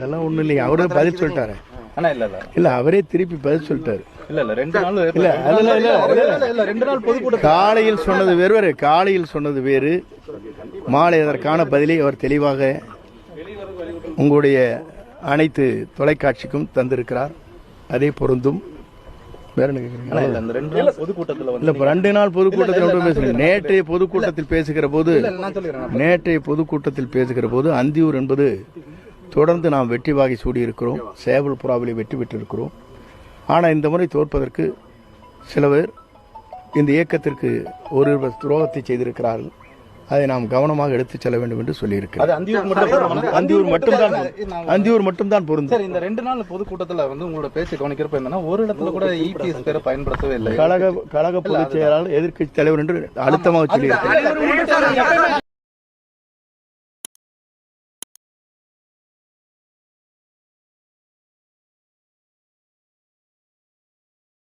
அதெல்லாம் ஒண்ணும் இல்லையா, அவரே பதில் சொல்லிட்டாரு. இல்ல அவரே திருப்பி பதில் சொல்லிட்டாரு. காலையில் சொன்னது வேறு, காலையில் சொன்னது வேறு, மாலை அதற்கான பதிலை அவர் தெளிவாக உங்களுடைய அனைத்து தொலைக்காட்சிக்கும் தந்திருக்கிறார். அதே பொருந்தும். வேற என்ன கேக்குறீங்க? ரெண்டு நாள் பொதுக்கூட்டத்தில் நேற்றைய பொதுக்கூட்டத்தில் பேசுகிற போது அந்தியூர் என்பது தொடர்ந்து நாம் வெற்றி வாகை சூடியிருக்கிறோம், சேவல் புறாவிலே வெற்றி பெற்றிருக்கிறோம். ஆனால் இந்த முறை தோற்பதற்கு சில பேர் இந்த இயக்கத்திற்கு ஒரு துரோகத்தை செய்திருக்கிறார்கள். அதை நாம் கவனமாக எடுத்துச் செல்ல வேண்டும் என்று சொல்லியிருக்கிறார். அந்தியூர் மட்டும்தான் பொருந்தும். இந்த 2 நாள் பொதுக்கூட்டத்தில் உங்களோட பேச்சு கவனிக்கிறப்ப என்னன்னா, ஒரு இடத்துல கூட இபிஎஸ் பேரை பயன்படுத்தவே இல்லை. கழக பொதுச் செயலாளர் எதிர்க்கட்சி தலைவர் என்று அழுத்தமாக சொல்லியிருக்கிறார்.